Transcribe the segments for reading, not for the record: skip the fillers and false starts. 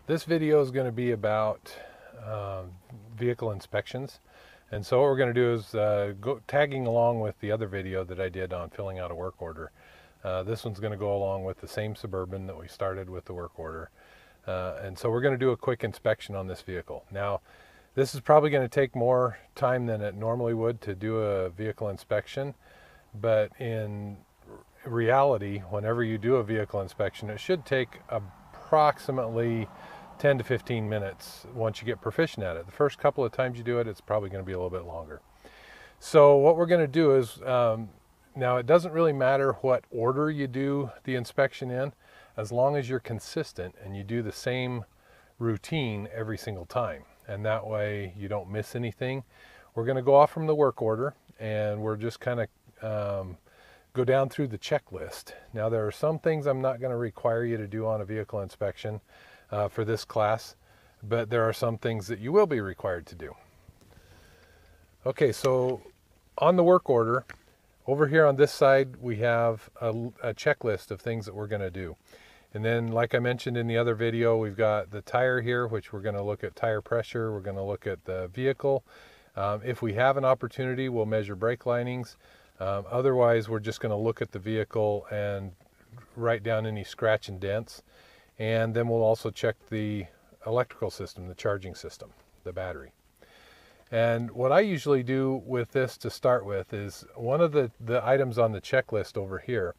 This video is going to be about vehicle inspections. And so what we're going to do is go tagging along with the other video that I did on filling out a work order. This one's going to go along with the same Suburban that we started with the work order. And so we're going to do a quick inspection on this vehicle. Now, this is probably going to take more time than it normally would to do a vehicle inspection, but in reality, whenever you do a vehicle inspection, it should take approximately 10 to 15 minutes once you get proficient at it. The first couple of times you do it, it's probably going to be a little bit longer. So what we're going to do is, now it doesn't really matter what order you do the inspection in, as long as you're consistent and you do the same routine every single time. And that way you don't miss anything. We're going to go off from the work order and we're just kind of go down through the checklist. Now there are some things I'm not going to require you to do on a vehicle inspection for this class, but there are some things that you will be required to do. Okay, so on the work order, over here on this side, we have a checklist of things that we're going to do. And then, like I mentioned in the other video, we've got the tire here, which we're going to look at tire pressure. We're going to look at the vehicle. If we have an opportunity, we'll measure brake linings. Otherwise, we're just going to look at the vehicle and write down any scratch and dents. And then we'll also check the electrical system, the charging system, the battery. And what I usually do with this to start with is one of the items on the checklist over here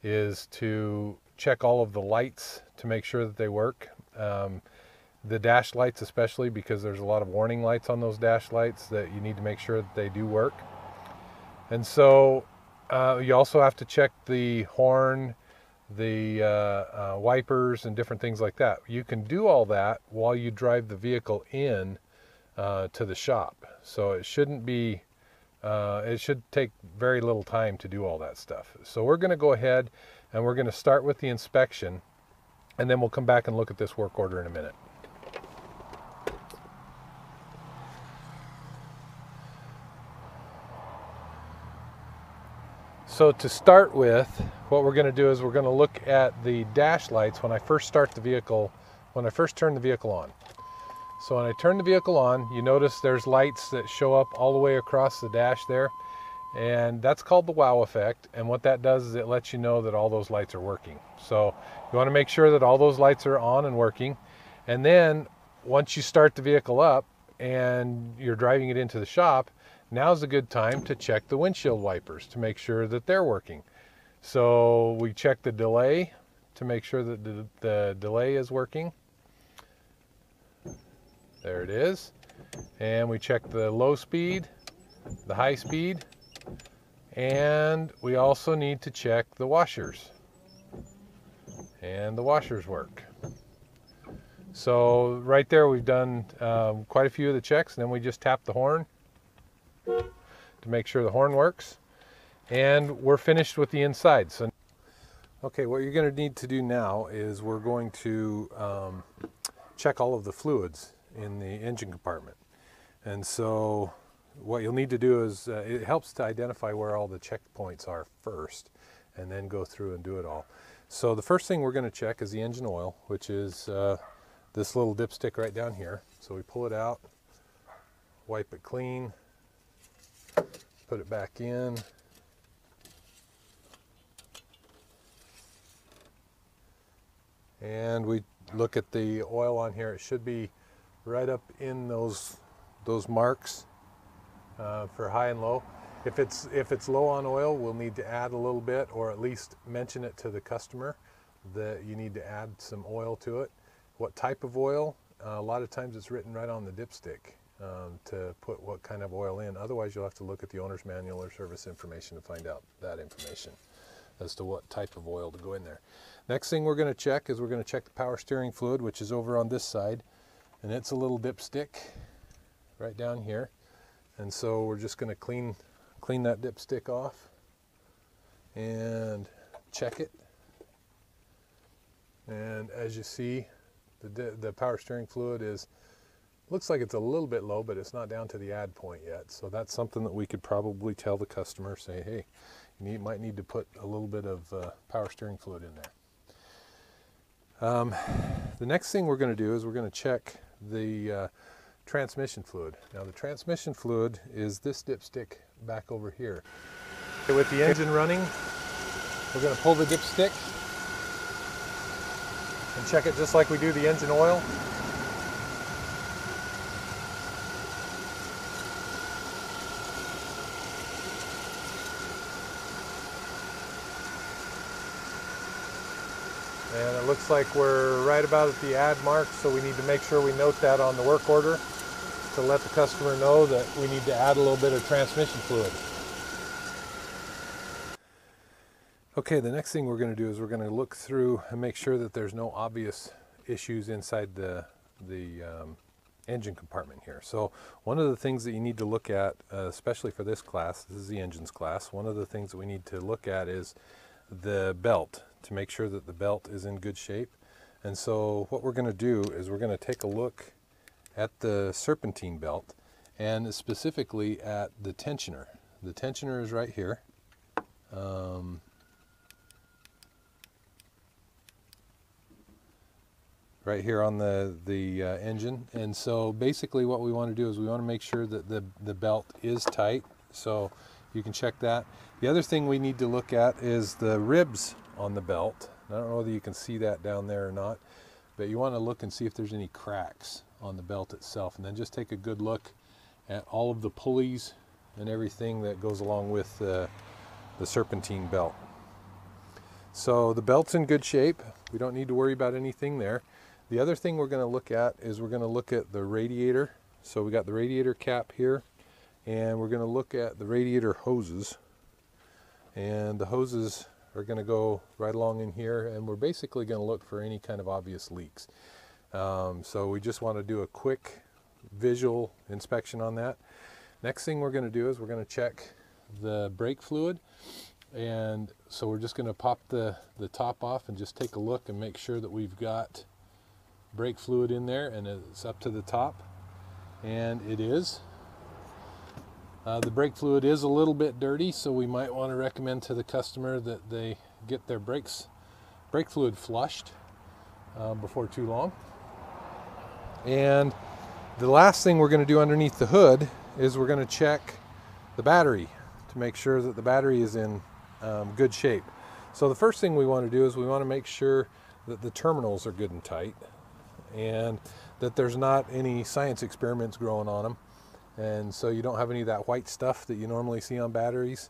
is to check all of the lights to make sure that they work. The dash lights especially, because there's a lot of warning lights on those dash lights that you need to make sure that they do work. And so you also have to check the horn, the wipers and different things like that. You can do all that while you drive the vehicle in to the shop. So it shouldn't be, it should take very little time to do all that stuff. So we're going to go ahead and we're going to start with the inspection, and then we'll come back and look at this work order in a minute. So to start with, what we're going to do is we're going to look at the dash lights when I first start the vehicle, when I first turn the vehicle on. So when I turn the vehicle on, you notice there's lights that show up all the way across the dash there. And that's called the wow effect. And what that does is it lets you know that all those lights are working. So you want to make sure that all those lights are on and working. And then once you start the vehicle up and you're driving it into the shop, now's a good time to check the windshield wipers to make sure that they're working. So we check the delay to make sure that the delay is working. There it is. And we check the low speed, the high speed, and we also need to check the washers. And the washers work. So right there we've done quite a few of the checks, and then we just tap the horn to make sure the horn works. And we're finished with the inside. So, okay, what you're going to need to do now is we're going to check all of the fluids in the engine compartment. And so what you'll need to do is, it helps to identify where all the checkpoints are first and then go through and do it all. So the first thing we're going to check is the engine oil, which is this little dipstick right down here. So we pull it out, wipe it clean, put it back in. And we look at the oil on here. It should be right up in those marks for high and low. If it's low on oil, we'll need to add a little bit, or at least mention it to the customer that you need to add some oil to it. What type of oil? A lot of times it's written right on the dipstick to put what kind of oil in. Otherwise, you'll have to look at the owner's manual or service information to find out that information as to what type of oil to go in there. Next thing we're going to check is we're going to check the power steering fluid, which is over on this side, and it's a little dipstick right down here. And so we're just going to clean that dipstick off and check it. And as you see, the power steering fluid looks like it's a little bit low, but it's not down to the add point yet. So that's something that we could probably tell the customer, say, hey, you might need to put a little bit of power steering fluid in there. the next thing we're going to do is we're going to check the transmission fluid. Now the transmission fluid is this dipstick back over here. Okay, with the engine running, we're going to pull the dipstick and check it just like we do the engine oil. And it looks like we're right about at the add mark, so we need to make sure we note that on the work order to let the customer know that we need to add a little bit of transmission fluid. Okay, the next thing we're going to do is we're going to look through and make sure that there's no obvious issues inside the engine compartment here. So one of the things that you need to look at, especially for this class, this is the engines class, one of the things that we need to look at is the belt, to make sure that the belt is in good shape. And so what we're going to do is we're going to take a look at the serpentine belt, and specifically at the tensioner. The tensioner is right here. Right here on the engine. And so basically what we want to do is we want to make sure that the belt is tight, so you can check that. The other thing we need to look at is the ribs on the belt. I don't know whether you can see that down there or not, but you want to look and see if there's any cracks on the belt itself, and then just take a good look at all of the pulleys and everything that goes along with the serpentine belt. So the belt's in good shape. We don't need to worry about anything there. The other thing we're going to look at is we're going to look at the radiator. So we got the radiator cap here, and we're going to look at the radiator hoses. And the hoses are going to go right along in here, and we're basically going to look for any kind of obvious leaks. So we just want to do a quick visual inspection on that. Next thing we're going to do is we're going to check the brake fluid. And so we're just going to pop the top off and just take a look and make sure that we've got brake fluid in there and it's up to the top, and it is. The brake fluid is a little bit dirty, so we might want to recommend to the customer that they get their brake fluid flushed before too long. And the last thing we're going to do underneath the hood is we're going to check the battery to make sure that the battery is in good shape. So the first thing we want to do is we want to make sure that the terminals are good and tight, and that there's not any science experiments growing on them, and so you don't have any of that white stuff that you normally see on batteries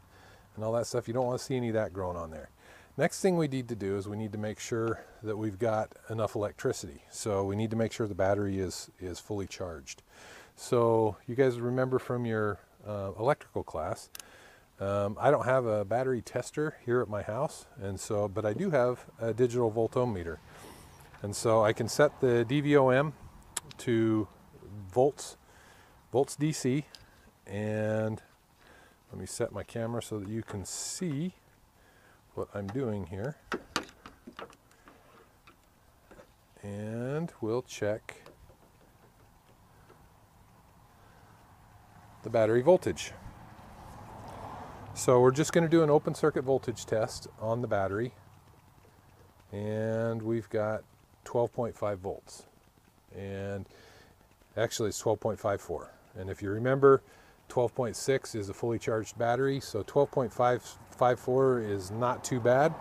and all that stuff. You don't want to see any of that growing on there. Next thing we need to do is we need to make sure that we've got enough electricity. So we need to make sure the battery is fully charged. So you guys remember from your electrical class, I don't have a battery tester here at my house, and so, but I do have a digital voltometer. And so I can set the DVOM to volts DC, and let me set my camera so that you can see what I'm doing here. And we'll check the battery voltage. So we're just going to do an open circuit voltage test on the battery, and we've got 12.5 volts, and actually it's 12.54, and if you remember, 12.6 is a fully charged battery, so 12.54 is not too bad,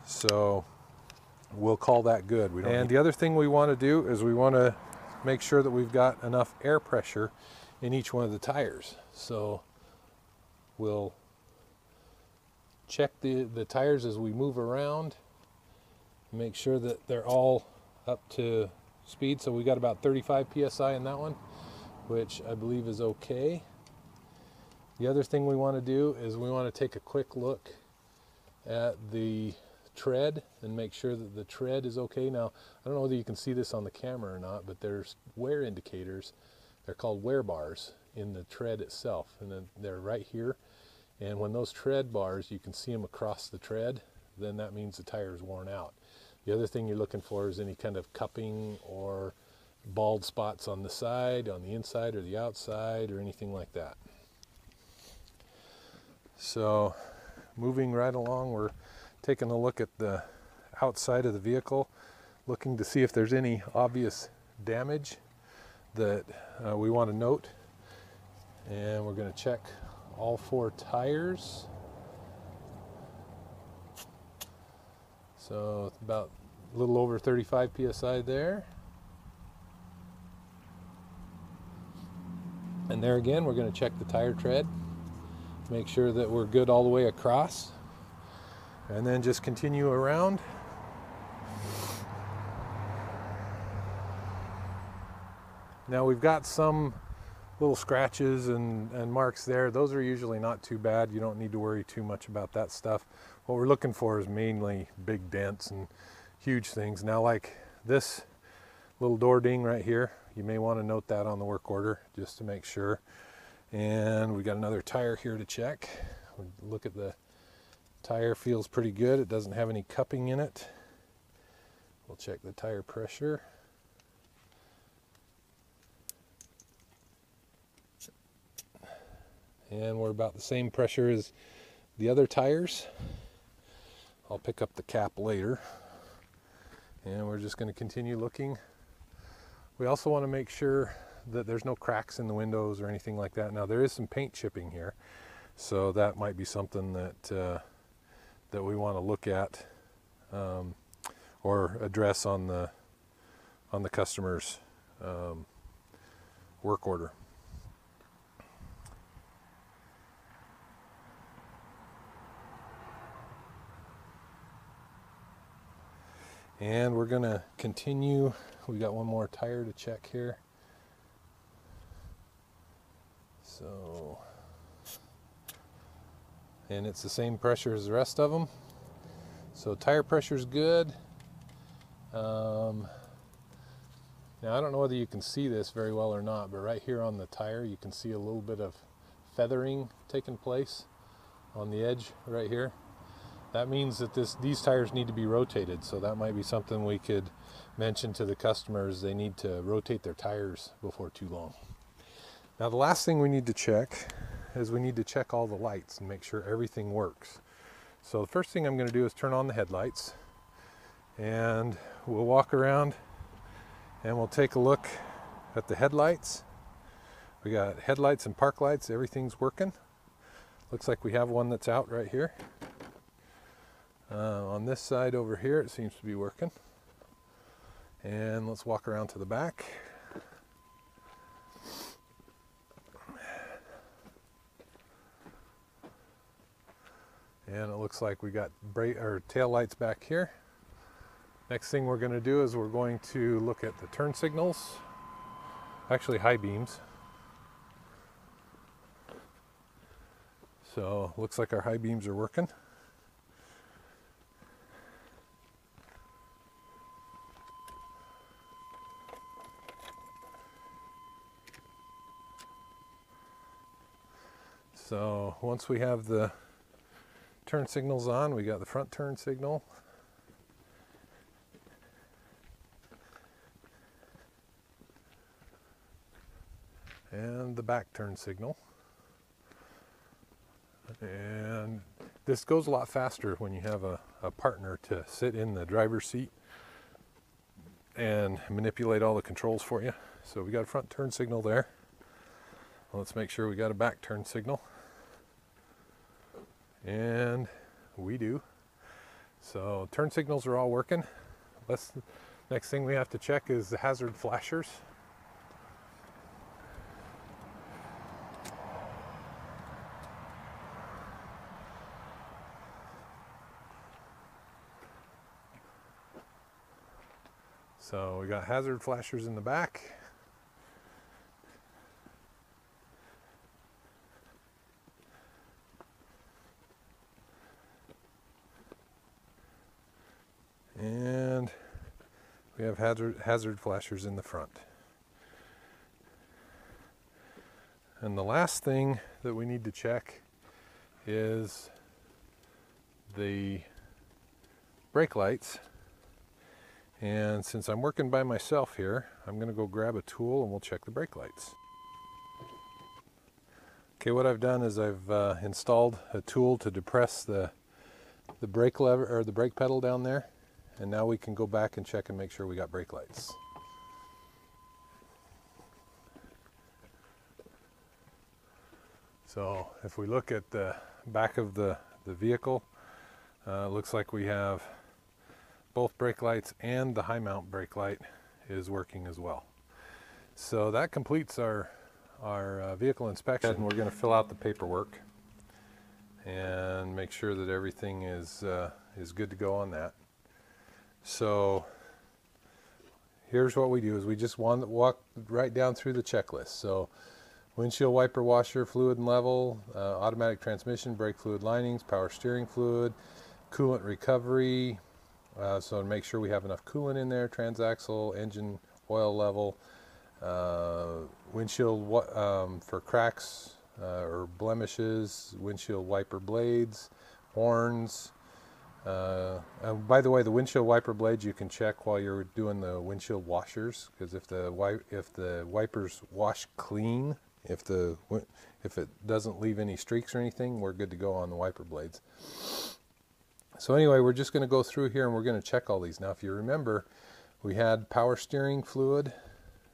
so we'll call that good. And the other thing we want to do is we want to make sure that we've got enough air pressure in each one of the tires. So we'll check the tires as we move around, make sure that they're all up to speed. So we got about 35 psi in that one, which I believe is okay. The other thing we want to do is we want to take a quick look at the tread and make sure that the tread is okay. Now, I don't know whether you can see this on the camera or not, but there's wear indicators. They're called wear bars in the tread itself, and then they're right here. And when those tread bars, you can see them across the tread, then that means the tire is worn out. The other thing you're looking for is any kind of cupping or bald spots on the side, on the inside or the outside, or anything like that. So moving right along, we're taking a look at the outside of the vehicle. looking to see if there's any obvious damage that we want to note. And we're going to check all 4 tires. So it's about a little over 35 psi there. And there again, we're going to check the tire tread, make sure that we're good all the way across, and then just continue around. Now we've got some little scratches and marks there. Those are usually not too bad. You don't need to worry too much about that stuff. What we're looking for is mainly big dents and huge things. Now, like this little door ding right here, you may want to note that on the work order just to make sure. And we got another tire here to check. Look at the tire, feels pretty good. It doesn't have any cupping in it. We'll check the tire pressure. And we're about the same pressure as the other tires. I'll pick up the cap later. And we're just going to continue looking. We also want to make sure that there's no cracks in the windows or anything like that. Now there is some paint chipping here, so that might be something that that we want to look at or address on the customer's work order. And we're going to continue. We got one more tire to check here. So, and it's the same pressure as the rest of them. So tire pressure is good. Now I don't know whether you can see this very well or not, but right here on the tire you can see a little bit of feathering taking place on the edge right here. That means that these tires need to be rotated, so that might be something we could mention to the customers. They need to rotate their tires before too long. Now the last thing we need to check is we need to check all the lights and make sure everything works. So the first thing I'm going to do is turn on the headlights, and we'll walk around and we'll take a look at the headlights. We got headlights and park lights, everything's working. Looks like we have one that's out right here. On this side over here it seems to be working. And let's walk around to the back. And it looks like we got tail lights back here. Next thing we're going to do is we're going to look at the turn signals, actually high beams. So looks like our high beams are working. So once we have the turn signals on, we got the front turn signal. And the back turn signal. And this goes a lot faster when you have a partner to sit in the driver's seat and manipulate all the controls for you. So we got a front turn signal there. Let's make sure we got a back turn signal. And we do. So turn signals are all working. Next thing we have to check is the hazard flashers. So we got hazard flashers in the back. And we have hazard flashers in the front. And the last thing that we need to check is the brake lights. And since I'm working by myself here, I'm going to go grab a tool and we'll check the brake lights. Okay, what I've done is I've installed a tool to depress the brake lever or the brake pedal down there. and now we can go back and check and make sure we got brake lights. So if we look at the back of the vehicle, looks like we have both brake lights, and the high mount brake light is working as well. So that completes our vehicle inspection. And we're going to fill out the paperwork and make sure that everything is good to go on that. So here's what we do: is we just walk right down through the checklist. So windshield wiper washer fluid and level, automatic transmission, brake fluid linings, power steering fluid, coolant recovery, so to make sure we have enough coolant in there, transaxle, engine oil level, windshield for cracks or blemishes, windshield wiper blades, horns. By the way, the windshield wiper blades you can check while you're doing the windshield washers, because if the wipers wash clean, if it doesn't leave any streaks or anything, we're good to go on the wiper blades. So anyway, we're just going to go through here and we're going to check all these. Now, if you remember, we had power steering fluid.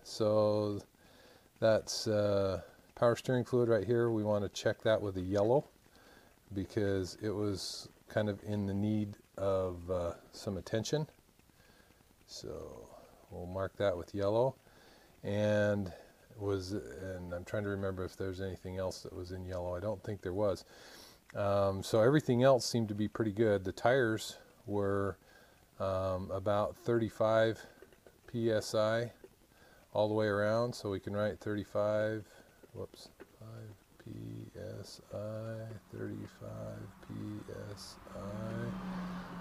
So that's power steering fluid right here. We want to check that with a yellow because it was kind of in the need of some attention. So we'll mark that with yellow. And I'm trying to remember if there's anything else that was in yellow. I don't think there was. So everything else seemed to be pretty good. The tires were about 35 psi all the way around, so we can write 35, 5 psi, 35 psi,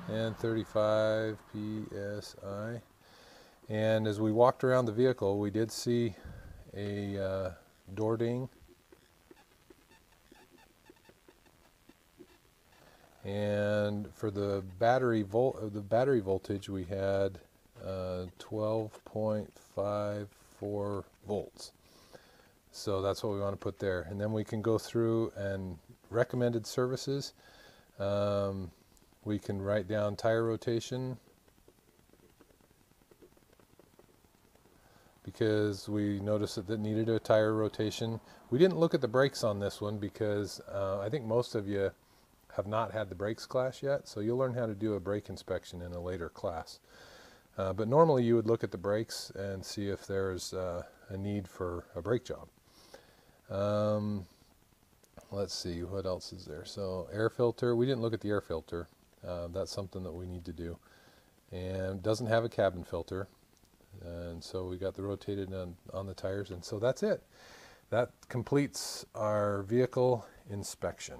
and 35 psi. And as we walked around the vehicle, we did see a door ding. And for the battery voltage, we had 12.54 volts. So that's what we want to put there. And then we can go through and recommended services. We can write down tire rotation, because we noticed that it needed a tire rotation. We didn't look at the brakes on this one because I think most of you have not had the brakes class yet, so you'll learn how to do a brake inspection in a later class. But normally you would look at the brakes and see if there's a need for a brake job. Let's see, what else is there? So air filter, we didn't look at the air filter. That's something that we need to do. And it doesn't have a cabin filter. And so we got the rotated on the tires, and so that's it. That completes our vehicle inspection.